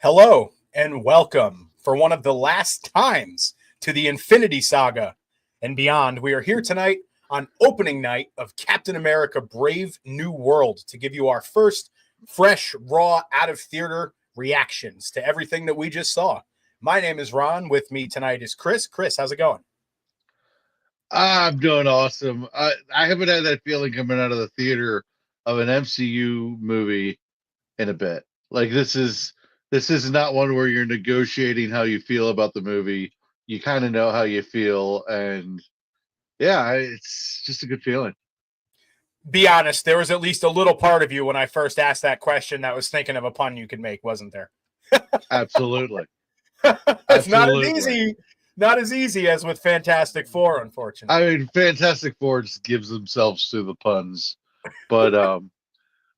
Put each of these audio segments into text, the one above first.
Hello and welcome for one of the last times to the Infinity Saga and beyond. We are here tonight on opening night of Captain America Brave New World to give you our first fresh, raw, out of theater reactions to everything that we just saw. My name is Ron. With me tonight is Chris. Chris, how's it going? I'm doing awesome. I haven't had that feeling coming out of the theater of an MCU movie in a bit. Like this is not one where you're negotiating how you feel about the movie. You kind of know how you feel, and yeah, it's just a good feeling. Be honest, there was at least a little part of you when I first asked that question that was thinking of a pun you could make, wasn't there? Absolutely, It's not as absolutely. easy, not as easy as with Fantastic Four, I unfortunately. mean, Fantastic Four just gives themselves to the puns, but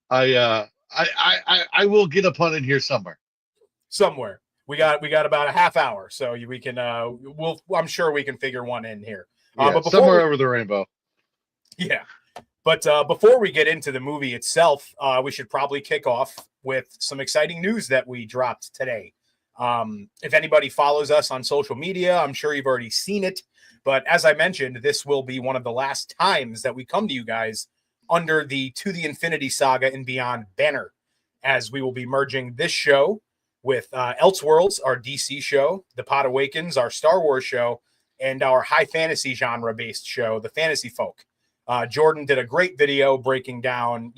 I I will get a pun in here somewhere. Somewhere we got about a half hour, so we can I'm sure we can figure one in here. Yeah, But before somewhere we over the rainbow. yeah, but before we get into the movie itself, we should probably kick off with some exciting news that we dropped today. If anybody follows us on social media, I'm sure you've already seen it. But as I mentioned, this will be one of the last times that we come to you guys under the To the Infinity Saga and Beyond banner, as we will be merging this show with Elseworlds, our DC show, The Pod Awakens, our Star Wars show, and our high fantasy genre based show, The Fantasy Folk. Jordan did a great video breaking down,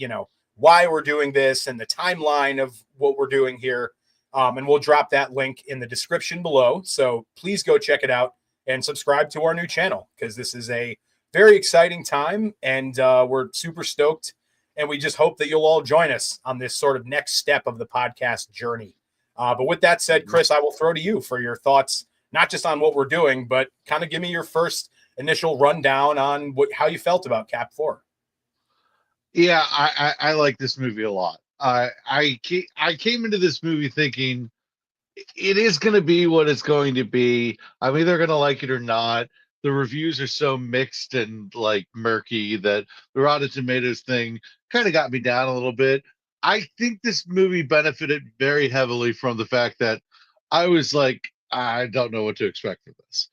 why we're doing this and the timeline of what we're doing here. And we'll drop that link in the description below. So please go check it out and subscribe to our new channel because this is a very exciting time and we're super stoked. And we just hope that you'll all join us on this sort of next step of the podcast journey. But with that said, Mhm. Chris, I will throw to you for your thoughts, not just on what we're doing, but kind of give me your first initial rundown on how you felt about Cap 4. Yeah, I like this movie a lot. I came into this movie thinking it is going to be what it's going to be. I'm either going to like it or not. The reviews are so mixed and like murky that the Rotten Tomatoes thing kind of got me down a little bit. I think this movie benefited very heavily from the fact that I was like, I don't know what to expect from this.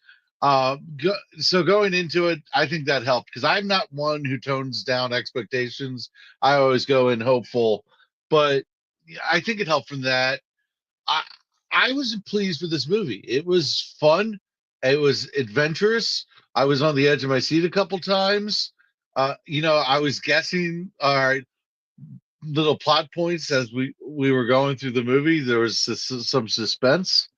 So going into it, I think that helped because I'm not one who tones down expectations. I always go in hopeful, but yeah, I think it helped from that. I I was pleased with this movie. It was fun. It was adventurous. I was on the edge of my seat a couple times. I was guessing our little plot points as we were going through the movie. There was some suspense.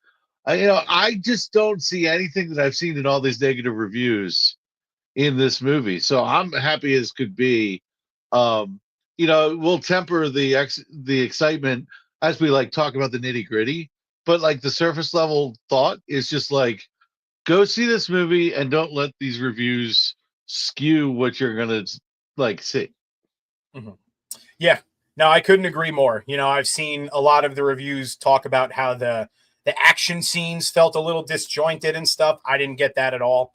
I just don't see anything that I've seen in all these negative reviews in this movie. So I'm happy as could be. Um, we'll temper the excitement as we like talk about the nitty gritty, but like the surface level thought is just like go see this movie and don't let these reviews skew what you're gonna like see. Mm-hmm. Yeah, no, I couldn't agree more. I've seen a lot of the reviews talk about how the action scenes felt a little disjointed and stuff. I didn't get that at all.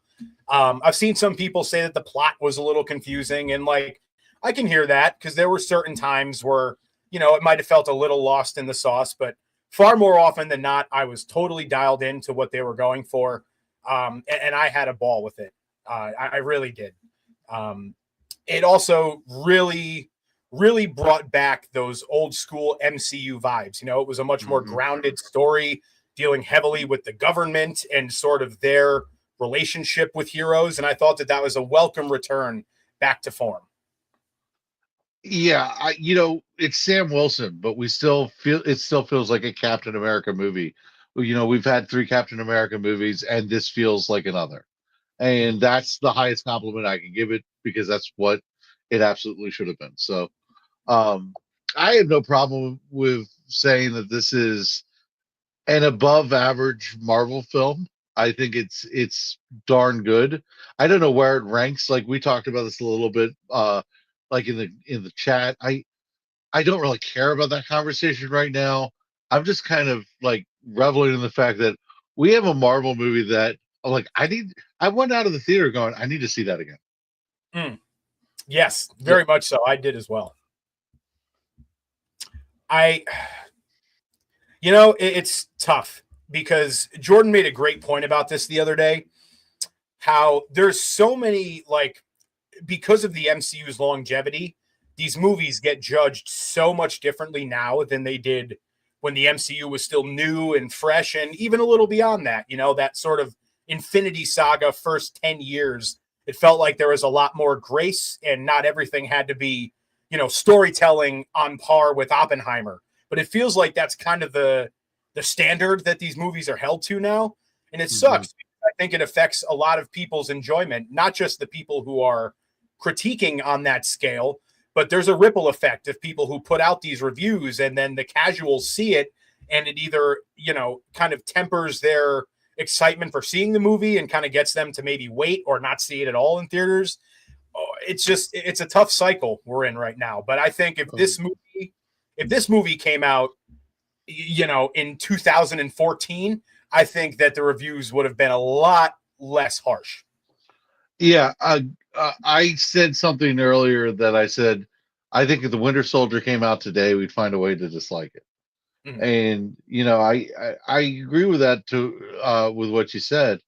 I've seen some people say that the plot was a little confusing, and like I can hear that because there were certain times where it might have felt a little lost in the sauce, but far more often than not, I was totally dialed into what they were going for, and I had a ball with it. I really did. Um, it also really brought back those old school MCU vibes. It was a much more Mm-hmm. grounded story dealing heavily with the government and sort of their relationship with heroes. And I thought that that was a welcome return back to form. Yeah, it's Sam Wilson, but we still feel it still feels like a Captain America movie. We've had three Captain America movies, and this feels like another. And that's the highest compliment I can give it because that's what it absolutely should have been. So, um, I have no problem with saying that this is an above average Marvel film. I think it's darn good. I don't know where it ranks. Like we talked about this a little bit, like in the chat. I don't really care about that conversation right now. I'm just kind of like reveling in the fact that we have a Marvel movie that like I went out of the theater going, I need to see that again. Mm, yes, So very much so. I did as well. I It's tough because Jordan made a great point about this the other day. How there's so many, like, because of the MCU's longevity, these movies get judged so much differently now than they did when the MCU was still new and fresh, and even a little beyond that. That sort of Infinity Saga first 10 years, it felt like there was a lot more grace and not everything had to be, storytelling on par with Oppenheimer. But it feels like that's kind of the standard that these movies are held to now. And it sucks. I think it affects a lot of people's enjoyment, not just the people who are critiquing on that scale, but there's a ripple effect of people who put out these reviews and then the casuals see it, and it either, kind of tempers their excitement for seeing the movie and kind of gets them to maybe wait or not see it at all in theaters. It's a tough cycle we're in right now. But I think if this movie came out, in 2014, I think that the reviews would have been a lot less harsh. Yeah, I said something earlier that I said I think if the Winter Soldier came out today, we'd find a way to dislike it. Mhm. And I agree with that too, with what you said.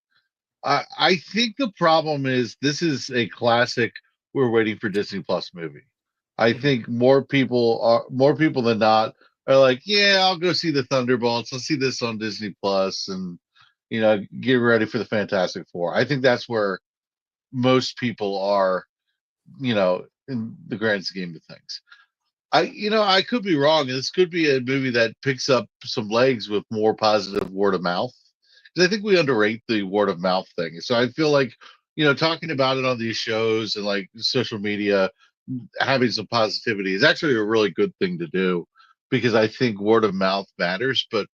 I think the problem is this is a classic. We're waiting for Disney Plus movie. I Mhm. think more people than not are like, yeah, I'll go see the Thunderbolts. I'll see this on Disney Plus, and get ready for the Fantastic Four. I think that's where most people are, in the grand scheme of things. I could be wrong. This could be a movie that picks up some legs with more positive word of mouth. Because I think we underrate the word of mouth thing. So I feel like, talking about it on these shows and like social media, having some positivity is actually a really good thing to do because I think word of mouth matters. But,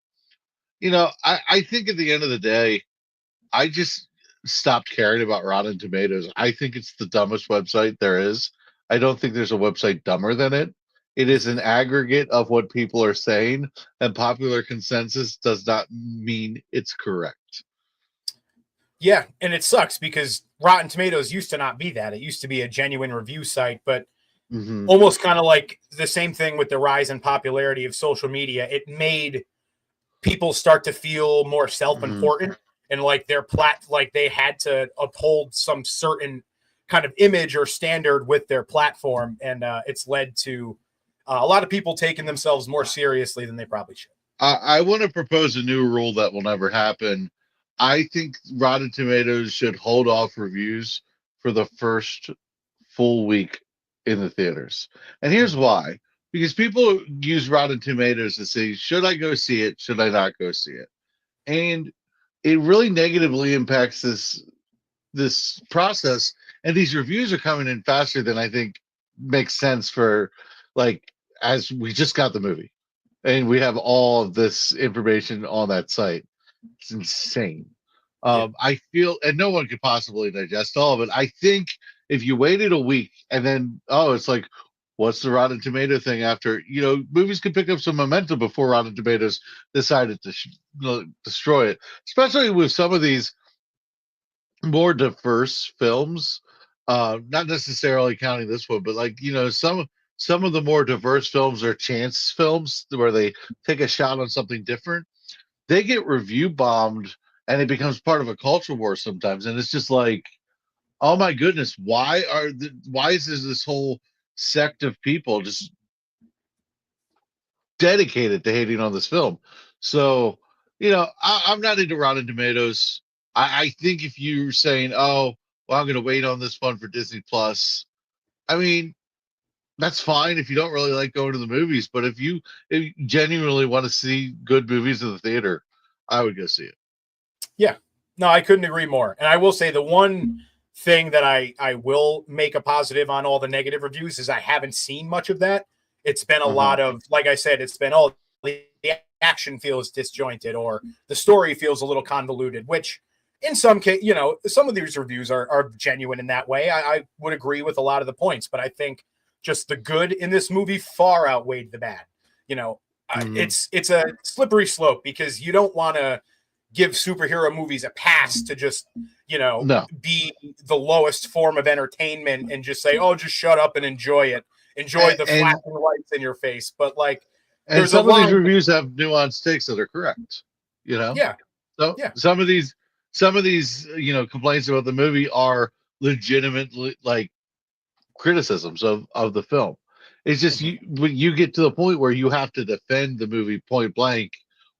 I think at the end of the day, I just stopped caring about Rotten Tomatoes. I think it's the dumbest website there is. I don't think there's a website dumber than it. It is an aggregate of what people are saying, and popular consensus does not mean it's correct. Yeah, and it sucks because Rotten Tomatoes used to not be that. It used to be a genuine review site, but Hmm. almost kind of like the same thing with the rise in popularity of social media. It made people start to feel more Hmm. self-important and like like they had to uphold some certain kind of image or standard with their platform, and it's led to a lot of people taking themselves more seriously than they probably should. I want to propose a new rule that will never happen. I think Rotten Tomatoes should hold off reviews for the first full week in the theaters. And here's why. Because people use Rotten Tomatoes to say, should I go see it? Should I not go see it? And it really negatively impacts this process. And these reviews are coming in faster than I think makes sense for, like, as we just got the movie and we have all of this information on that site. It's insane. Yeah. I feel, and no one could possibly digest all of it. I think if you waited a week and then, it's like, what's the Rotten Tomato thing after? Movies could pick up some momentum before Rotten Tomatoes decided to destroy it, especially with some of these more diverse films. Not necessarily counting this one, but like some of the more diverse films are chance films where they take a shot on something different. They get review bombed, and it becomes part of a culture war sometimes. And it's just like, oh my goodness, why is this whole sect of people just dedicated to hating on this film? So, I'm not into Rotten Tomatoes. I think if you're saying, oh, well, I'm going to wait on this one for Disney Plus, I mean, that's fine if you don't really like going to the movies. But if you genuinely want to see good movies in the theater, I would go see it. Yeah. No, I couldn't agree more. And I will say the one thing that I will make a positive on all the negative reviews is I haven't seen much of that. It's been a Uh-huh. lot of, like I said, it's been all the action feels disjointed or the story feels a little convoluted, which in some case, some of these reviews are genuine in that way. I would agree with a lot of the points, but I think just the good in this movie far outweighed the bad. You know, Hmm. it's a slippery slope because you don't want to give superhero movies a pass to just No. be the lowest form of entertainment and just say, oh, just shut up and enjoy it, enjoy the And flashing lights in your face. But like, And There's a some of these line. reviews have nuanced takes that are correct. You know, Yeah, so yeah. some of these complaints about the movie are legitimate like criticisms of the film. It's just Mhm. when you get to the point where you have to defend the movie point blank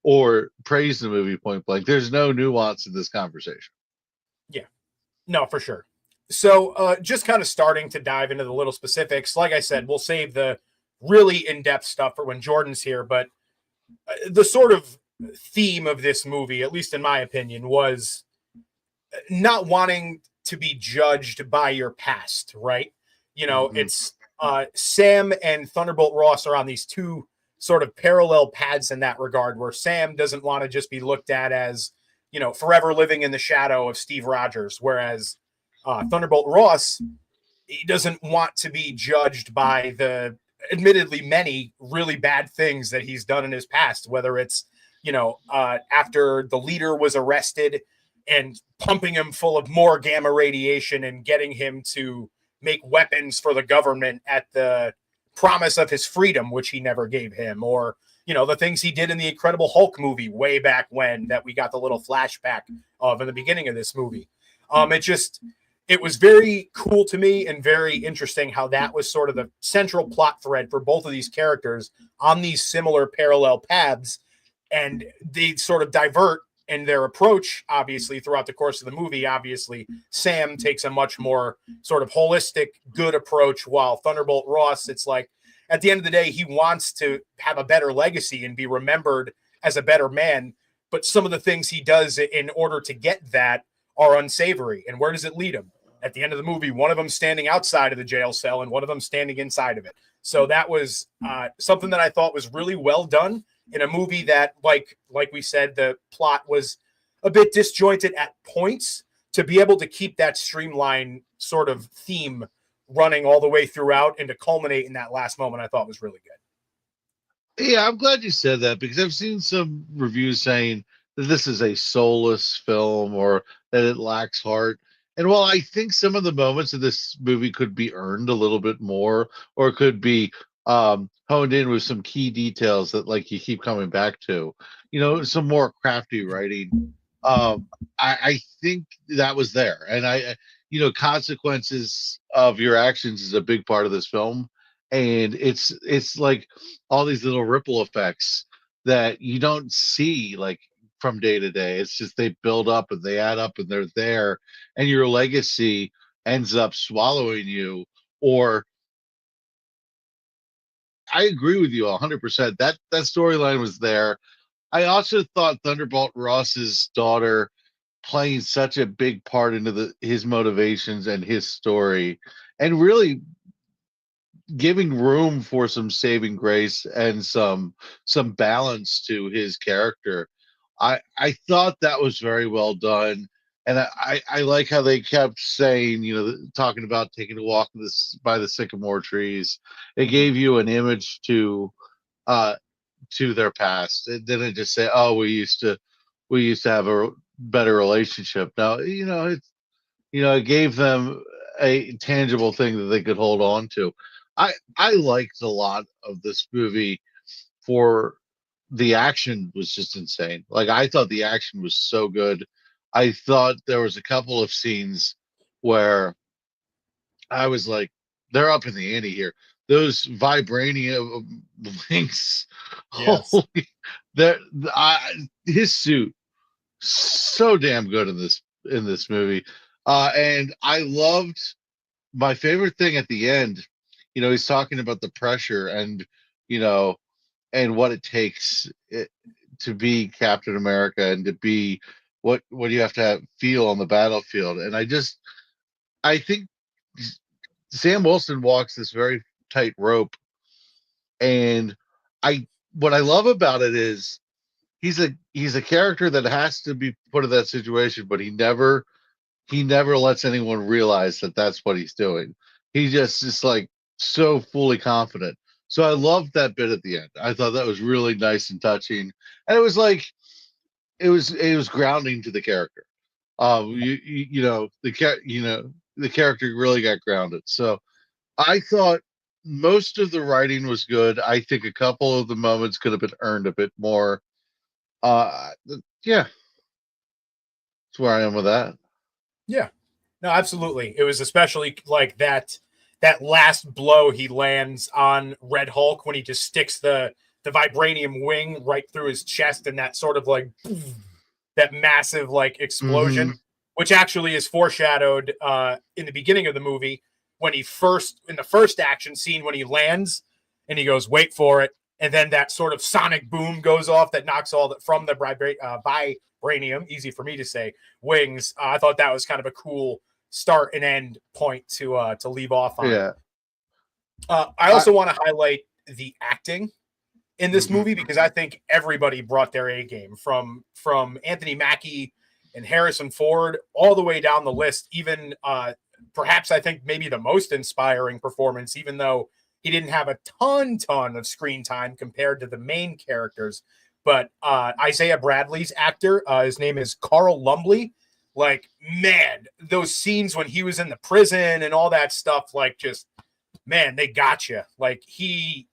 or praise the movie point blank, there's no nuance in this conversation. Yeah. No, for sure. So, just kind of starting to dive into the little specifics. Like I said, we'll save the really in depth stuff for when Jordan's here. But the sort of theme of this movie, at least in my opinion, was not wanting to be judged by your past, right? You know, Mm-hmm. it's Sam and Thunderbolt Ross are on these two sort of parallel paths in that regard, where Sam doesn't want to just be looked at as, you know, forever living in the shadow of Steve Rogers, whereas Thunderbolt Ross, he doesn't want to be judged by the admittedly many really bad things that he's done in his past, whether it's, you know, after the leader was arrested and pumping him full of more gamma radiation and getting him to make weapons for the government at the promise of his freedom, which he never gave him, or, you know, the things he did in the Incredible Hulk movie way back when that we got the little flashback of in the beginning of this movie. It was very cool to me and very interesting how that was sort of the central plot thread for both of these characters on these similar parallel paths. And they sort of divert in their approach, obviously, throughout the course of the movie. Obviously, Sam takes a much more sort of holistic, good approach, while Thunderbolt Ross, it's like at the end of the day, he wants to have a better legacy and be remembered as a better man. But some of the things he does in order to get that are unsavory. And where does it lead him? At the end of the movie, one of them standing outside of the jail cell and one of them standing inside of it. So that was something that I thought was really well done in a movie that, like we said, the plot was a bit disjointed at points. To be able to keep that streamline sort of theme running all the way throughout and to culminate in that last moment, I thought was really good. Yeah, I'm glad you said that because I've seen some reviews saying that this is a soulless film or that it lacks heart. And while I think some of the moments of this movie could be earned a little bit more or could be honed in with some key details that like you keep coming back to, some more crafty writing. Um, I think that was there. And consequences of your actions is a big part of this film. And it's like all these little ripple effects that you don't see like from day to day. It's just they build up and they add up and they're there, and your legacy ends up swallowing you. Or I agree with you 100%. That storyline was there. I also thought Thunderbolt Ross's daughter playing such a big part into his motivations and his story, and really giving room for some saving grace and some balance to his character. I thought that was very well done, and I like how they kept saying, talking about taking a walk by the sycamore trees. It gave you an image uh to their past. It didn't just say, "Oh, we used to have a better relationship." Now, it gave them a tangible thing that they could hold on to. I liked a lot of this movie for the action was just insane. Like I thought the action was so good. I thought there was a couple of scenes where I was like, they're up in the ante here. Those vibranium links, Yes. holy, that his suit so damn good in this movie. And I loved my favorite thing at the end. He's talking about the pressure you know, and what it takes to be Captain America and to be what you have to feel on the battlefield. And I think Sam Wilson walks this very tight rope. And I what I love about it is he's a character that has to be put in that situation, but he never lets anyone realize that that's what he's doing. He just is like so fully confident. So I loved that bit at the end. I thought that was really nice and touching, and it was like it was grounding to the character. The character really got grounded. So I thought. most of the writing was good. I think a couple of the moments could have been earned a bit more. Yeah, that's where I am with that. Yeah. No, absolutely. It was especially like that last blow he lands on Red Hulk when he just sticks the vibranium wing right through his chest, and that sort of like that massive like Hmm. explosion, which actually is foreshadowed in the beginning of the movie when he first in the first action scene when he lands and he goes, "Wait for it," and then that sort of sonic boom goes off that knocks all that from the vibranium, easy for me to say, wings. I thought that was kind of a cool start and end point to leave off on. Yeah. I I, also want to highlight the acting in this mhm. movie because I think everybody brought their A game from Anthony Mackie and Harrison Ford all the way down the list. Even perhaps I think maybe the most inspiring performance, even though he didn't have a ton of screen time compared to the main characters. But Isaiah Bradley's actor, his name is Carl Lumbly. Like, man, those scenes when he was in the prison and all that stuff, like, just man, they got you. Like he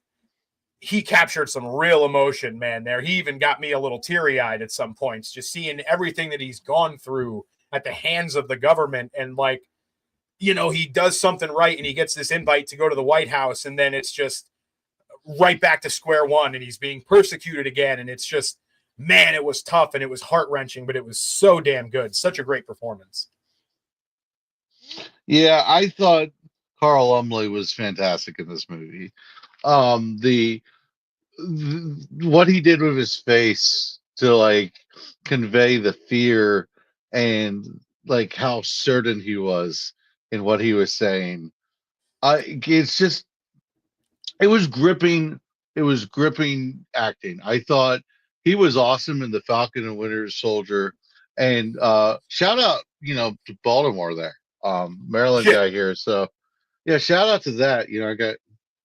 captured some real emotion, man. There, he even got me a little teary eyed at some points, just seeing everything that he's gone through at the hands of the government, and like, he does something right, and he gets this invite to go to the White House, and then it's just right back to square one, and he's being persecuted again, and it's just, man, it was tough and it was heart wrenching, but it was so damn good, such a great performance. Yeah, I thought Carl Lumley was fantastic in this movie. The what he did with his face to like convey the fear and like how certain he was in what he was saying. It's just it was gripping. It was gripping acting. I thought he was awesome in the Falcon and Winter Soldier. And shout out, to Baltimore there, Maryland Yeah. guy here. So yeah, shout out to that. I got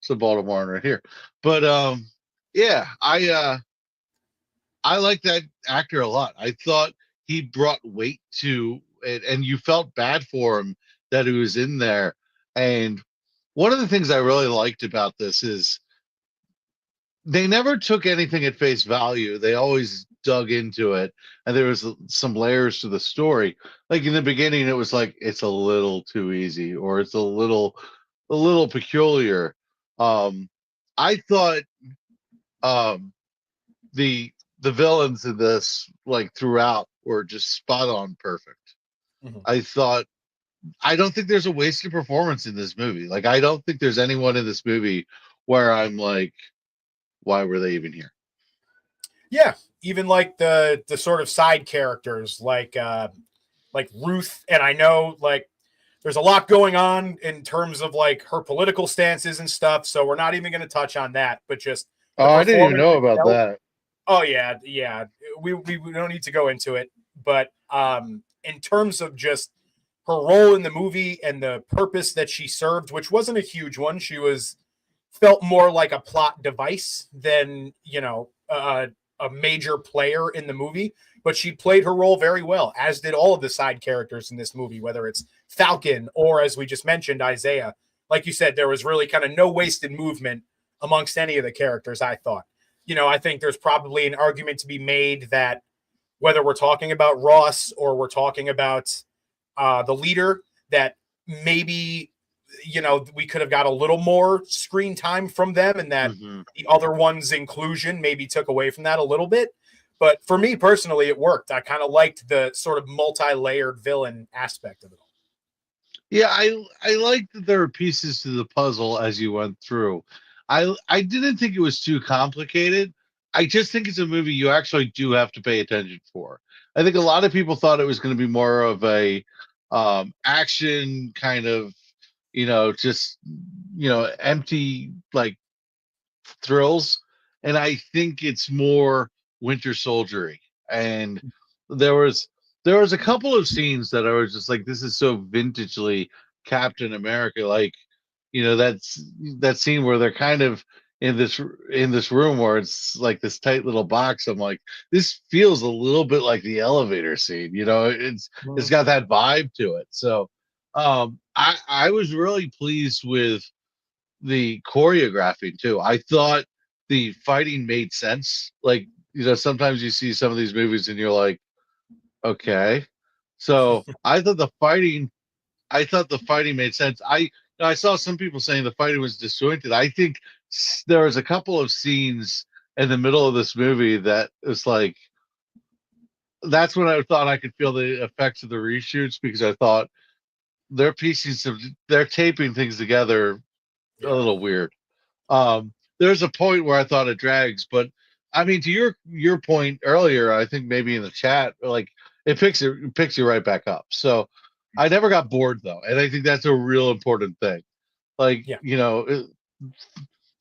some Baltimore right here. But yeah, I like that actor a lot. I thought he brought weight to it, and you felt bad for him that he was in there. And one of the things I really liked about this is they never took anything at face value. They always dug into it, and there was some layers to the story. Like in the beginning, it was like it's a little too easy, or it's a little peculiar. Um, I thought um, the the villains in this, like throughout, were just spot on perfect. Mhm. I thought I don't think there's a wasted performance in this movie. Like I don't think there's anyone in this movie where I'm like, why were they even here? Yeah, even like the sort of side characters like Ruth, and I know like there's a lot going on in terms of like her political stances and stuff, so we're not even going to touch on that, but just the Oh, I didn't even performance know about itself. that. Oh yeah, yeah. We don't need to go into it, but in terms of just her role in the movie and the purpose that she served, which wasn't a huge one, she was felt more like a plot device than a major player in the movie. But she played her role very well, as did all of the side characters in this movie, whether it's Falcon or, as we just mentioned, Isaiah. Like you said, there was really kind of no wasted movement amongst any of the characters. I thought, I think there's probably an argument to be made that whether we're talking about Ross or we're talking about the leader, that maybe we could have got a little more screen time from them, and that Hmm. the other one's inclusion maybe took away from that a little bit. But for me personally, it worked. I kind of liked the sort of multi-layered villain aspect of it all. Yeah, I like that there are pieces to the puzzle as you went through. I didn't think it was too complicated. I just think it's a movie you actually do have to pay attention for. I think a lot of people thought it was going to be more of a action kind of, just empty like thrills, and I think it's more Winter Soldiery. And there was there was a couple of scenes that I was just like, this is so vintagely Captain America. Like, that's that scene where they're kind of in this room where it's like this tight little box. I'm like, this feels a little bit like the elevator scene. It's Mhm. got that vibe to it. So I was really pleased with the choreographing too. I thought the fighting made sense. Like, sometimes you see some of these movies and you're like, okay. So I thought the fighting made sense. I saw some people saying the fighting was disjointed. I think there was a couple of scenes in the middle of this movie that was like, that's when I thought I could feel the effects of the reshoots, because I thought they're taping things together a Yeah. little weird. There's a point where I thought it drags, but I mean, to your point earlier, I think maybe in the chat, like, it picks you right back up. So I never got bored though, and I think that's a real important thing. Like, Yeah.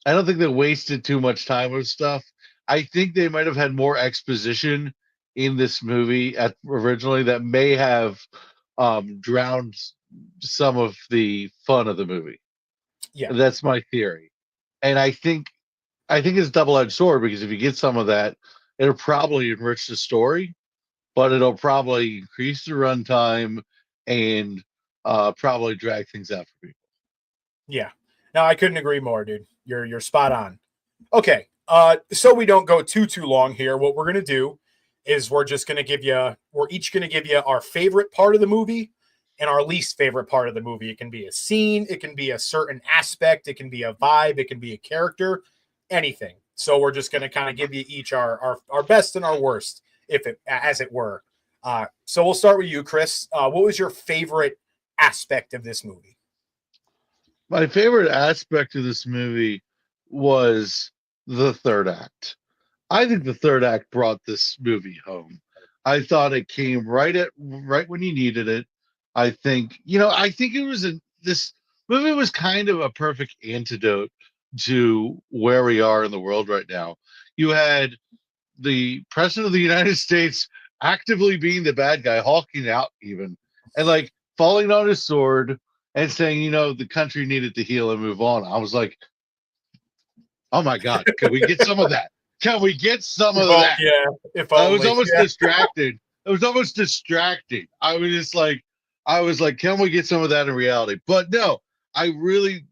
I don't think they wasted too much time with stuff. I think they might have had more exposition in this movie originally that may have drowned some of the fun of the movie. Yeah. That's my theory, and I think it's a double-edged sword, because if you get some of that, it'll probably enrich the story, but it'll probably increase the runtime and probably drag things out for people. Yeah. No, I couldn't agree more, dude. You're spot on. Okay. So we don't go too long here. What we're gonna do is we're each gonna give you our favorite part of the movie and our least favorite part of the movie. It can be a scene, it can be a certain aspect, it can be a vibe, it can be a character, anything. So we're just gonna kind of give you each our best and our worst, if it as it were. So we'll start with you, Chris. What was your favorite aspect of this movie? My favorite aspect of this movie was the third act. I think the third act brought this movie home. I thought it came right when you needed it. I think this movie was kind of a perfect antidote to where we are in the world right now. You had the president of the United States actively being the bad guy, hulking out even, and like falling on his sword and saying, the country needed to heal and move on. I was like, oh my God, can we get some of that? Can we get some of that? Yeah, if I was only. almost Yeah. distracted. It was almost distracting. I was like, can we get some of that in reality? But no, I really,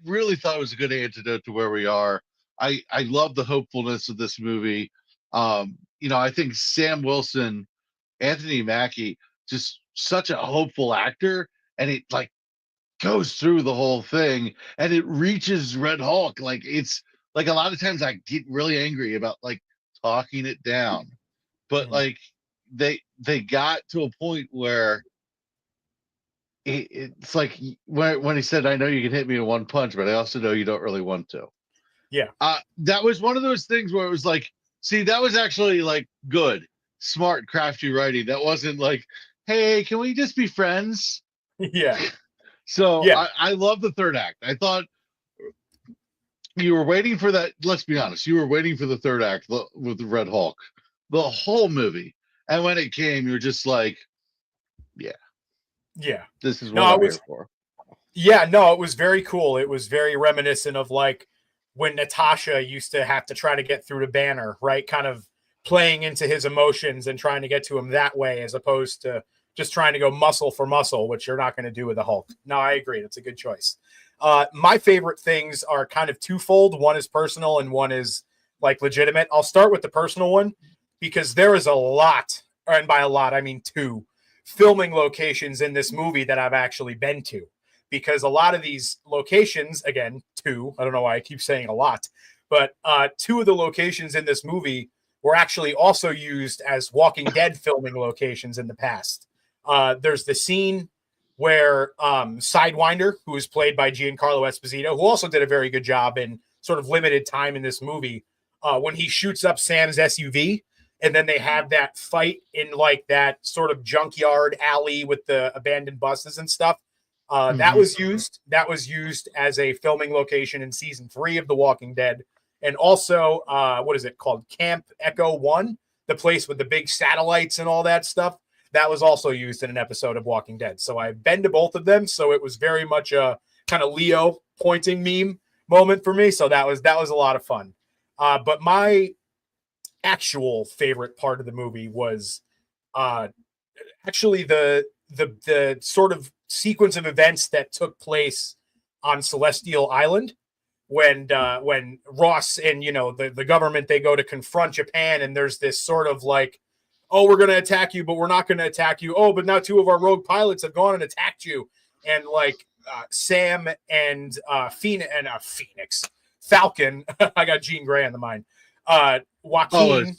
really thought it was a good antidote to where we are. I love the hopefulness of this movie. I think Sam Wilson, Anthony Mackie, just such a hopeful actor, and it like goes through the whole thing, and it reaches Red Hulk. Like, it's like a lot of times I get really angry about like talking it down, but Mhm. like they got to a point where it's like when he said, "I know you can hit me in one punch, but I also know you don't really want to." Yeah. That was one of those things where it was like, see, that was actually like good, smart, crafty writing. That wasn't like, hey, can we just be friends? Yeah. So Yeah. I love the third act. I thought you were waiting for that. Let's be honest, you were waiting for the third act with the Red Hulk, the whole movie. And when it came, you're just like, yeah, Yeah. this is what No, it I'm was here for. yeah, no, it was very cool. It was very reminiscent of like when Natasha used to have to try to get through to Banner, right? Kind of playing into his emotions and trying to get to him that way, as opposed to just trying to go muscle for muscle, which you're not going to do with the Hulk. No, I agree. That's a good choice. My favorite things are kind of twofold. One is personal and one is like legitimate. I'll start with the personal one because there is a lot, and by a lot, I mean two filming locations in this movie that I've actually been to, because a lot of these locations, again, two, I don't know why I keep saying a lot, but two of the locations in this movie were actually also used as Walking Dead filming locations in the past. There's the scene where Sidewinder, who is played by Giancarlo Esposito, who also did a very good job in sort of limited time in this movie, when he shoots up Sam's SUV, and then they have that fight in like that sort of junkyard alley with the abandoned buses and stuff. That Mhm. was used. That was used as a filming location in season 3 of The Walking Dead, and also what is it called? Camp Echo One, the place with the big satellites and all that stuff. That was also used in an episode of Walking Dead. So I've been to both of them. So it was very much a kind of Leo pointing meme moment for me. So that was a lot of fun. But my actual favorite part of the movie was uh, actually the sort of sequence of events that took place on Celestial Island. when Ross and the government, they go to confront Japan, and there's this sort of like, oh, we're going to attack you, but we're not going to attack you. Oh, but now 2 of our rogue pilots have gone and attacked you. And like Sam and Phoenix Falcon, I got Jean Grey on the mind. Joaquin,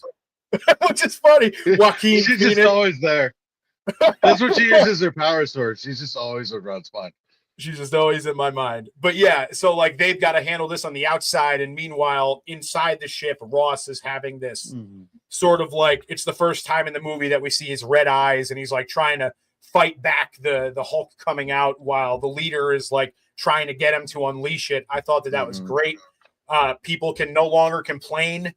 which is funny. Joaquin She's Phoenix. just always there. That's what she uses her power sword. She's just always around spine. She's just always in my mind. But yeah, so like they've got to handle this on the outside. And meanwhile, inside the ship, Ross is having this sort of like, it's the first time in the movie that we see his red eyes, and he's like trying to fight back the Hulk coming out while the leader is like trying to get him to unleash it. I thought that was great. People can no longer complain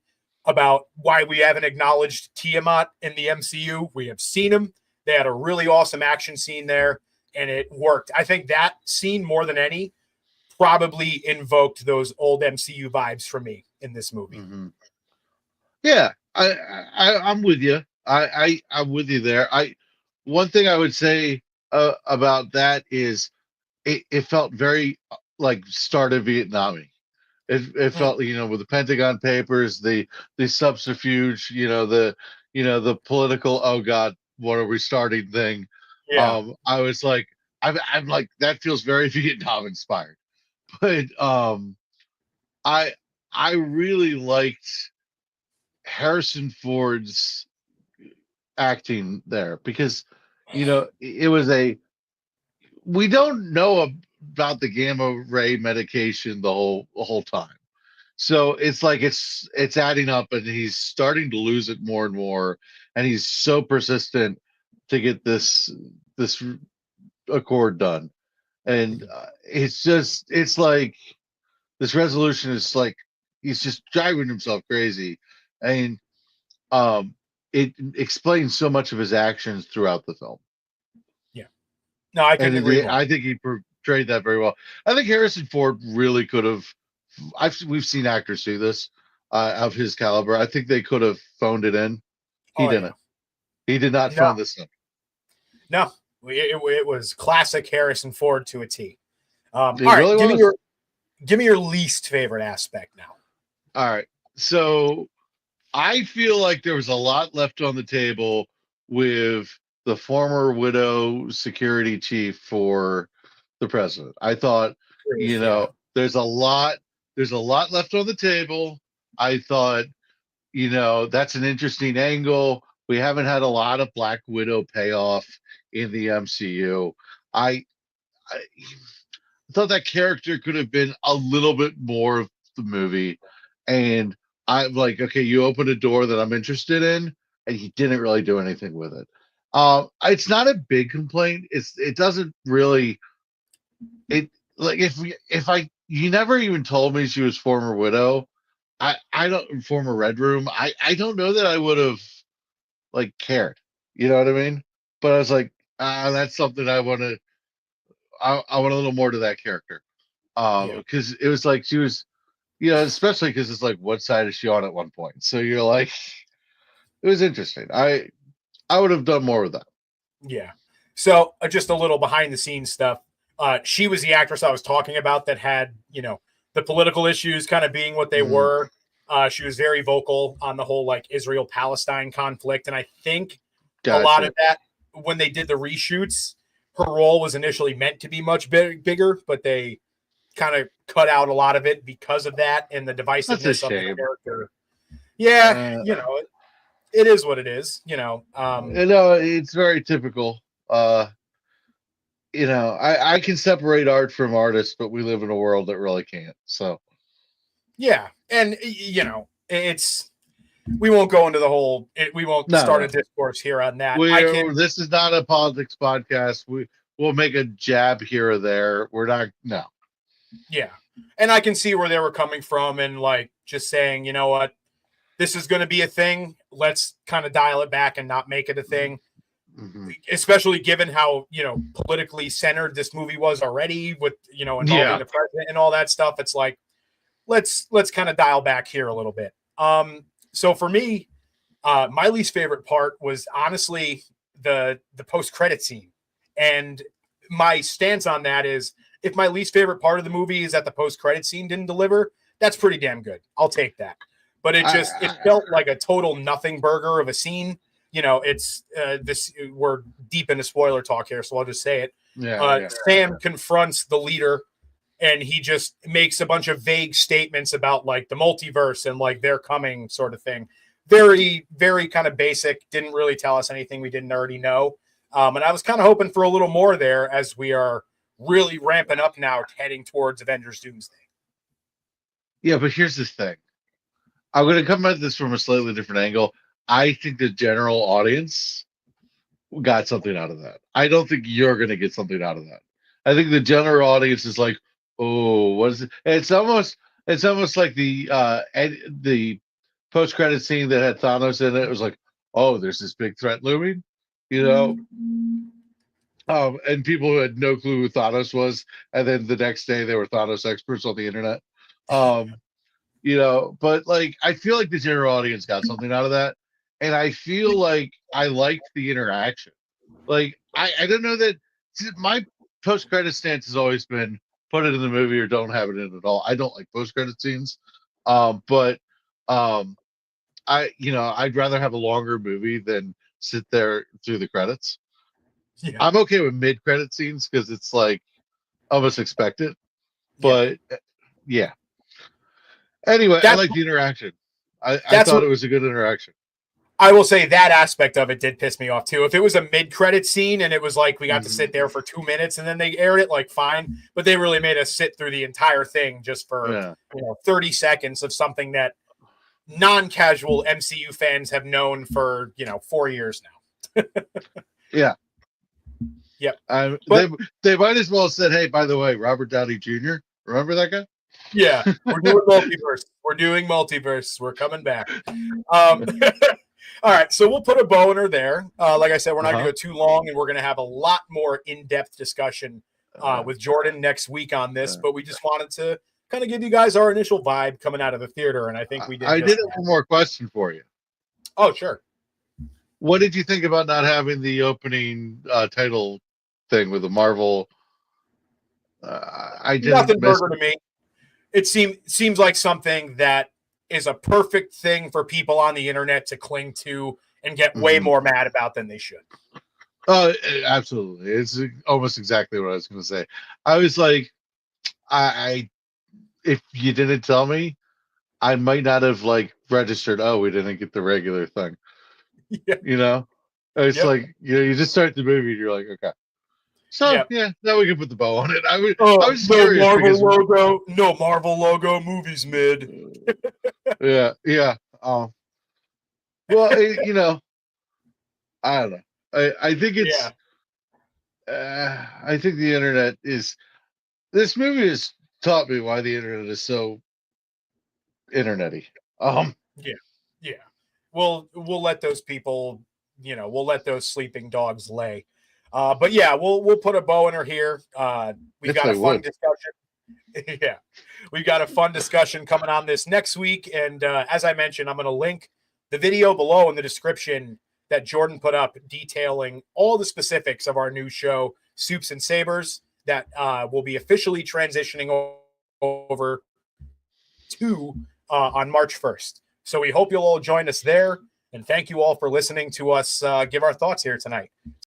about why we haven't acknowledged Tiamat in the MCU. We have seen him. They had a really awesome action scene there, and it worked. I think that scene, more than any, probably invoked those old MCU vibes for me in this movie. Yeah, I'm with you. I'm with you there. One thing I would say about that is it felt very like start of Vietnam. It felt, with the Pentagon Papers, the subterfuge, the political, oh God, what are we starting thing. Yeah. I was like, I'm like, that feels very Vietnam inspired. But I really liked Harrison Ford's acting there, because it was we don't know about the gamma ray medication the whole time. So it's like it's adding up, and he's starting to lose it more and more, and he's so persistent to get this accord done. And it's like this resolution is like he's just driving himself crazy. And it explains so much of his actions throughout the film. Yeah. No, I couldn't agree more. I think he portrayed that very well. I think Harrison Ford really could have. We've seen actors do this of his caliber. I think they could have phoned it in. He didn't. Yeah. He did not phone this in. No, it was classic Harrison Ford to a T. All right, really give me your least favorite aspect now. All right, so I feel like there was a lot left on the table with the former widow security chief for the president. I thought, there's a lot left on the table. I thought, that's an interesting angle. We haven't had a lot of Black Widow payoff in the MCU. I thought that character could have been a little bit more of the movie. And I'm like, okay, you opened a door that I'm interested in, and he didn't really do anything with it. It's not a big complaint. It doesn't really. It like you never even told me she was former widow. I don't former Red Room. I don't know that I would have like cared. You know what I mean? But I was like, that's something I want to. I want a little more to that character. Because it was like she was. Especially because it's like, what side is she on at one point? So you're like, it was interesting. I would have done more with that. Yeah. So just a little behind the scenes stuff. She was the actress I was talking about that had, the political issues kind of being what they were. She was very vocal on the whole like Israel-Palestine conflict. And I think a lot of that, when they did the reshoots, her role was initially meant to be much bigger, but they kind of cut out a lot of it because of that and the divisiveness of the character. Yeah, it is what it is. It's very typical. I can separate art from artists, but we live in a world that really can't. So, yeah, and it's we won't go into the whole. We won't start a discourse here on that. This is not a politics podcast. We'll make a jab here or there. We're not. No. Yeah. And I can see where they were coming from, and like just saying, you know what, this is going to be a thing. Let's kind of dial it back and not make it a thing. Especially given how, politically centered this movie was already with, involving the president and all that stuff. It's like, let's kind of dial back here a little bit. So for me, my least favorite part was honestly the post-credit scene. And my stance on that is if my least favorite part of the movie is that the post-credit scene didn't deliver, that's pretty damn good. I'll take that. But it felt like a total nothing burger of a scene. You know, it's we're deep into spoiler talk here, so I'll just say it. Sam confronts the leader, and he just makes a bunch of vague statements about like the multiverse and like they're coming sort of thing. Very, very kind of basic. Didn't really tell us anything we didn't already know. And I was kind of hoping for a little more there as we are really ramping up now, heading towards Avengers Doomsday. Yeah, but here's the thing. I'm going to come at this from a slightly different angle. I think the general audience got something out of that. I don't think you're going to get something out of that. I think the general audience is like, oh, what is it? And it's almost like the post credit scene that had Thanos in it. It was like, oh, there's this big threat looming, you know. And people who had no clue who Thanos was, and then the next day they were Thanos experts on the internet. You know, but like I feel like the general audience got something out of that, and I feel like I liked the interaction. Like I don't know that my post credit stance has always been put it in the movie or don't have it in at all. I don't like post credit scenes, but I'd rather have a longer movie than sit there through the credits. Yeah. I'm okay with mid credit scenes because it's like almost expected, but yeah. Anyway, I like the interaction. I thought it was a good interaction. I will say that aspect of it did piss me off too. If it was a mid-credit scene and it was like we got to sit there for 2 minutes and then they aired it, like fine. But they really made us sit through the entire thing just for 30 seconds of something that non-casual MCU fans have known for 4 years now. Yeah. Yep. They might as well have said, hey, by the way, Robert Downey Jr., remember that guy? Yeah, we're doing multiverse. We're doing multiverse. We're coming back. All right, so we'll put a bow in her there. Like I said, we're not going to go too long, and we're going to have a lot more in-depth discussion with Jordan next week on this. But we just wanted to kind of give you guys our initial vibe coming out of the theater, and I think we did. I did have one more question for you. Oh, sure. What did you think about not having the opening title thing with the Marvel? I didn't. Nothing burger to me. It seems like something that is a perfect thing for people on the internet to cling to and get way more mad about than they should. Oh, absolutely. It's almost exactly what I was going to say. I was like, if you didn't tell me, I might not have like registered. Oh, we didn't get the regular thing. Yeah. You know, it's like, you just start the movie and you're like, okay. So now we can put the bow on it. I was curious no Marvel logo, movies mid. yeah. Well, I don't know. I think it's. I think the internet is. This movie has taught me why the internet is so internety. Yeah. We'll let those people. We'll let those sleeping dogs lay. But yeah, we'll put a bow in her here. We've got a fun discussion. Yeah, we've got a fun discussion coming on this next week. And as I mentioned, I'm going to link the video below in the description that Jordan put up detailing all the specifics of our new show, Supes and Sabers, that will be officially transitioning over to on March 1st. So we hope you'll all join us there. And thank you all for listening to us give our thoughts here tonight.